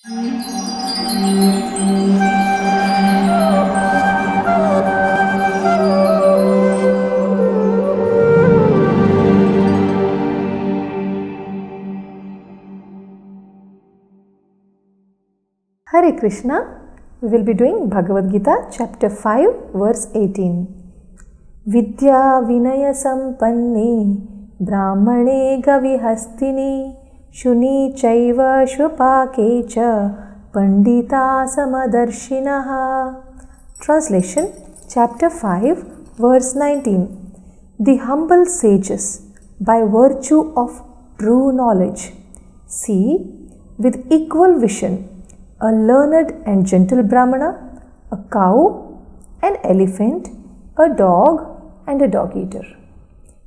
Hare Krishna, we will be doing Bhagavad Gita chapter 5 verse 18. Vidya Vinaya Sampanni Brahmane Gavihastini Shuni Chaiva Shvapakecha Pandita Samadarshinaha. Translation, chapter 5 verse 19. The humble sages, by virtue of true knowledge, see with equal vision a learned and gentle Brahmana, a cow, an elephant, a dog, and a dog eater.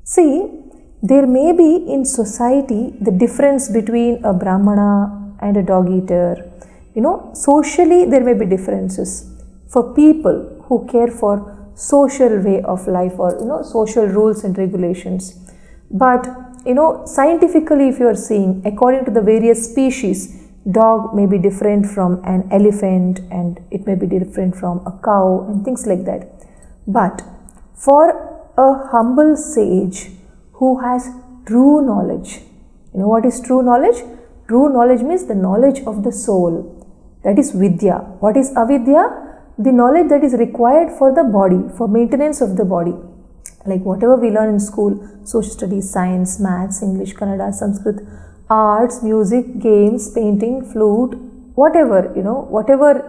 See, there may be in society the difference between a Brahmana and a dog eater. Socially there may be differences for people who care for social way of life or social rules and regulations. But scientifically, if you are seeing, according to the various species, dog may be different from an elephant and it may be different from a cow and things like that. But for a humble sage who has true knowledge, what is true knowledge? True knowledge means the knowledge of the soul. That is Vidya. What is Avidya? The knowledge that is required for the body, for maintenance of the body. Like whatever we learn in school, social studies, science, maths, English, Kannada, Sanskrit, arts, music, games, painting, flute, whatever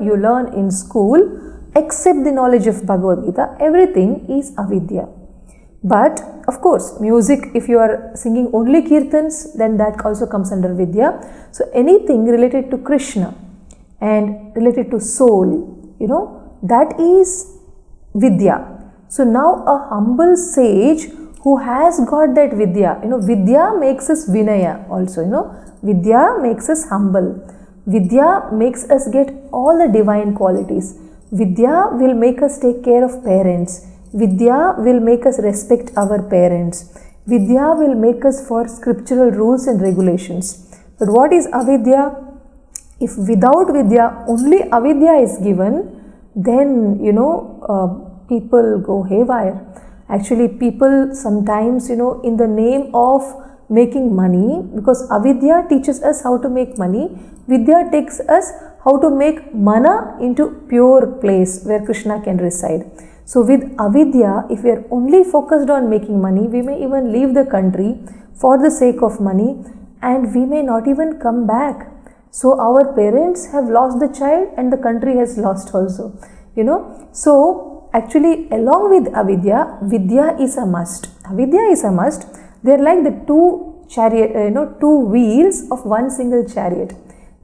you learn in school, except the knowledge of Bhagavad Gita, everything is avidya. But of course, music, if you are singing only kirtans, then that also comes under vidya. So anything related to Krishna and related to soul, that is vidya. So now a humble sage who has got that vidya, vidya makes us vinaya also, vidya makes us humble. Vidya makes us get all the divine qualities. Vidya will make us take care of parents. Vidya will make us respect our parents. Vidya will make us for scriptural rules and regulations. But what is avidya? If without vidya only avidya is given, then people go haywire. Actually, people sometimes, in the name of making money, because avidya teaches us how to make money, vidya takes us how to make mana into pure place where Krishna can reside. So with avidya, if we are only focused on making money, we may even leave the country for the sake of money and we may not even come back. So our parents have lost the child and the country has lost also, So actually, along with avidya, vidya is a must. Avidya is a must. They are like the two wheels of one single chariot.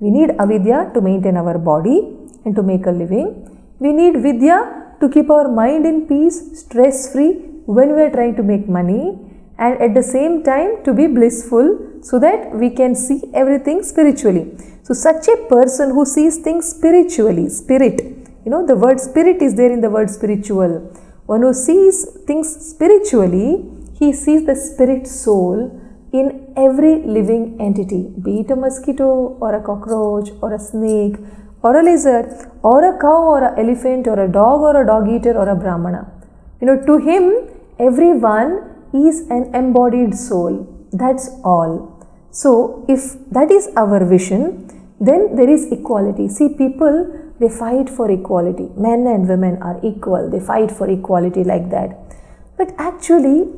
We need avidya to maintain our body and to make a living. We need vidya to keep our mind in peace, stress-free when we are trying to make money, and at the same time to be blissful so that we can see everything spiritually. So such a person who sees things spiritually, spirit, the word spirit is there in the word spiritual. One who sees things spiritually, he sees the spirit soul in every living entity, be it a mosquito or a cockroach or a snake or a lizard or a cow or an elephant or a dog eater or a brahmana. To him, everyone is an embodied soul. That's all. So if that is our vision, then there is equality. See, people, they fight for equality. Men and women are equal. They fight for equality like that. But actually,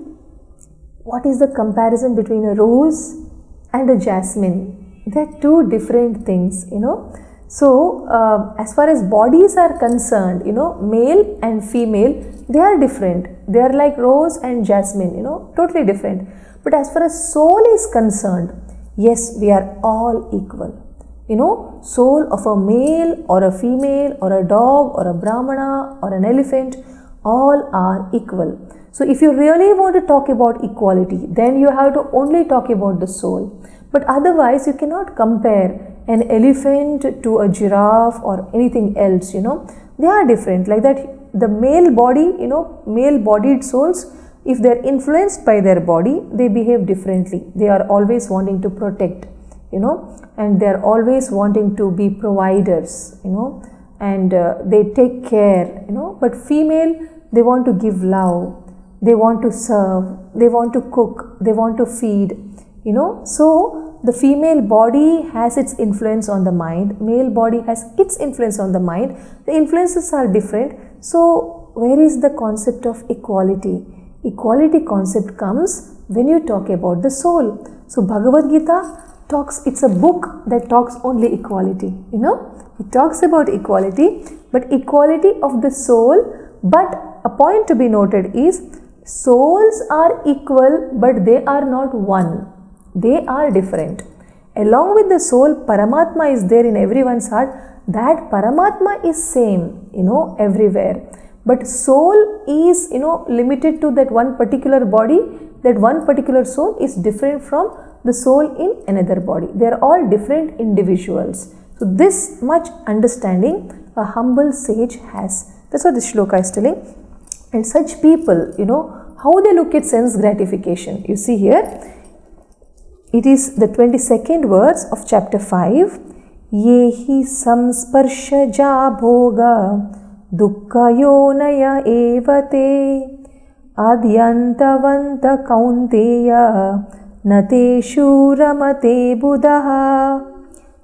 what is the comparison between a rose and a jasmine? They are two different things, So, as far as bodies are concerned, male and female, they are different. They are like rose and jasmine, totally different. But as far as soul is concerned, yes, we are all equal. Soul of a male or a female or a dog or a brahmana or an elephant, all are equal. So if you really want to talk about equality, then you have to only talk about the soul. But otherwise, you cannot compare an elephant to a giraffe or anything else, They are different. Like that, the male body, male-bodied souls, if they are influenced by their body, they behave differently. They are always wanting to protect. and they are always wanting to be providers, and they take care, but female, they want to give love, they want to serve, they want to cook, they want to feed, so the female body has its influence on the mind, male body has its influence on the mind, the influences are different. So where is the concept of equality? Equality concept comes when you talk about the soul. So Bhagavad Gita talks, it's a book that talks only equality, it talks about equality, but equality of the soul. But a point to be noted is, souls are equal, but they are not one, they are different. Along with the soul, Paramatma is there in everyone's heart, that Paramatma is same, everywhere. But soul is, limited to that one particular body, that one particular soul is different from the soul in another body. They are all different individuals. So this much understanding a humble sage has. That's what this shloka is telling. And such people, how they look at sense gratification. You see here, it is the 22nd verse of chapter 5. Yehi samsparshaja bhoga dukkha yonaya evate adyantavanta kaunteya nateshu ramate buddha.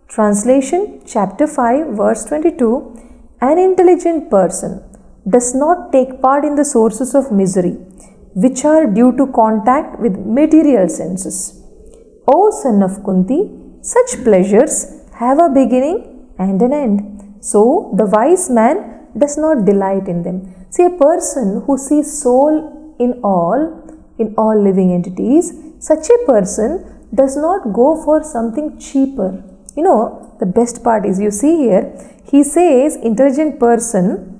Translation, chapter 5, verse 22. An intelligent person does not take part in the sources of misery, which are due to contact with material senses. O son of Kunti, such pleasures have a beginning and an end. So the wise man does not delight in them. See, a person who sees soul in all living entities, such a person does not go for something cheaper. The best part is, you see here, he says intelligent person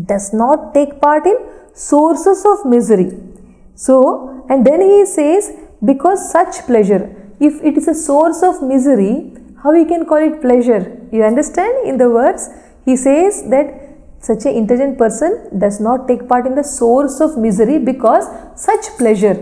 does not take part in sources of misery. So, and then he says, because such pleasure, if it is a source of misery, how we can call it pleasure? You understand? In the words, he says that such an intelligent person does not take part in the source of misery because such pleasure.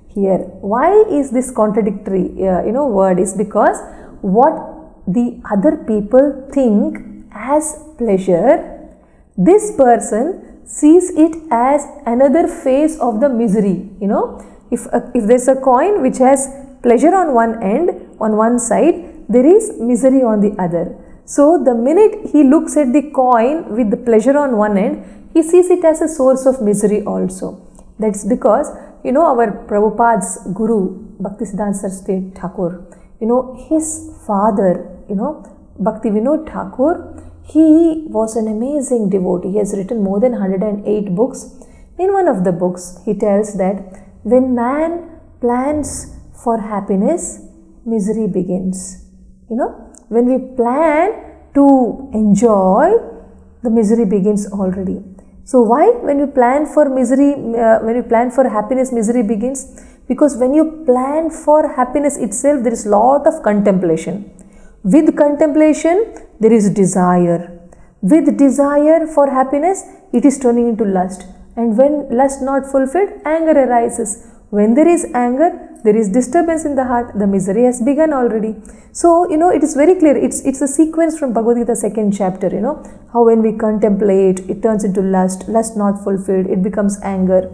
Here, why is this contradictory word? Is because what the other people think as pleasure, this person sees it as another phase of the misery. If there's a coin which has pleasure on one end, on one side, there is misery on the other. So the minute he looks at the coin with the pleasure on one end, he sees it as a source of misery also. That's because, our Prabhupada's Guru, Bhaktivedanta Swami Prabhupada, his father, Bhaktivinoda Thakur, he was an amazing devotee. He has written more than 108 books. In one of the books, he tells that when man plans for happiness, misery begins. When we plan to enjoy, the misery begins already. So why when we plan for misery, when we plan for happiness, misery begins? Because when you plan for happiness itself, there is lot of contemplation. With contemplation, there is desire. With desire for happiness, it is turning into lust. And when lust not fulfilled, anger arises. When there is anger, there is disturbance in the heart, the misery has begun already. So, it is very clear, it's a sequence from Bhagavad Gita 2nd chapter, how when we contemplate, it turns into lust, lust not fulfilled, it becomes anger.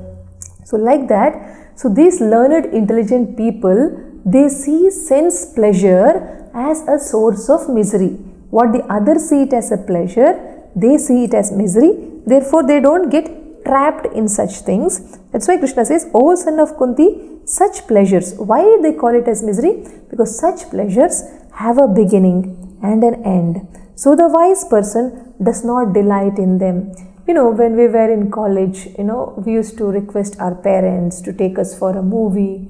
So like that, so these learned, intelligent people, they see sense pleasure as a source of misery. What the others see it as a pleasure, they see it as misery, therefore they don't get trapped in such things. That's why Krishna says, O son of Kunti, such pleasures. Why they call it as misery? Because such pleasures have a beginning and an end. So the wise person does not delight in them. When we were in college, we used to request our parents to take us for a movie,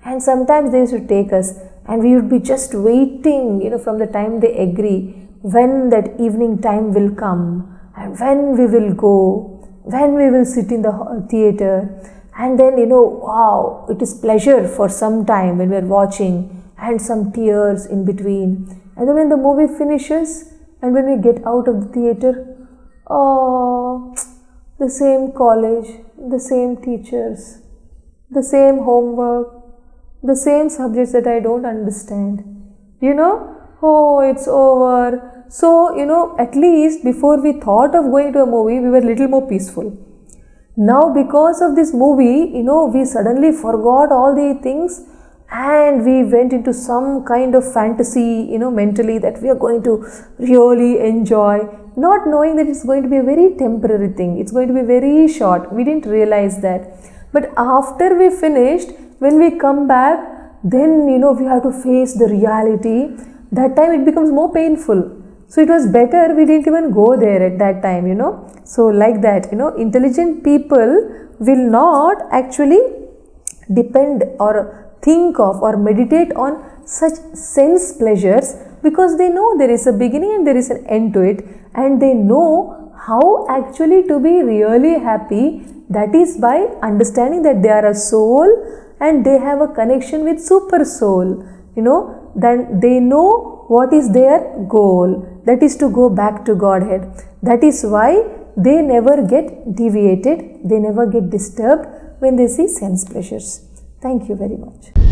and sometimes they used to take us and we would be just waiting, from the time they agree, when that evening time will come and when we will go, when we will sit in the theater. And then, wow, it is pleasure for some time when we are watching and some tears in between. And then when the movie finishes and when we get out of the theater, oh, the same college, the same teachers, the same homework, the same subjects that I don't understand. Oh, it's over. So, at least before we thought of going to a movie, we were a little more peaceful. Now, because of this movie, we suddenly forgot all the things and we went into some kind of fantasy, mentally, that we are going to really enjoy, not knowing that it's going to be a very temporary thing. It's going to be very short. We didn't realize that. But after we finished, when we come back, then, we have to face the reality. That time it becomes more painful. So it was better we didn't even go there at that time, So like that, intelligent people will not actually depend or think of or meditate on such sense pleasures, because they know there is a beginning and there is an end to it, and they know how actually to be really happy. That is by understanding that they are a soul and they have a connection with super soul. Then they know what is their goal. That is to go back to Godhead. That is why they never get deviated, they never get disturbed when they see sense pleasures. Thank you very much.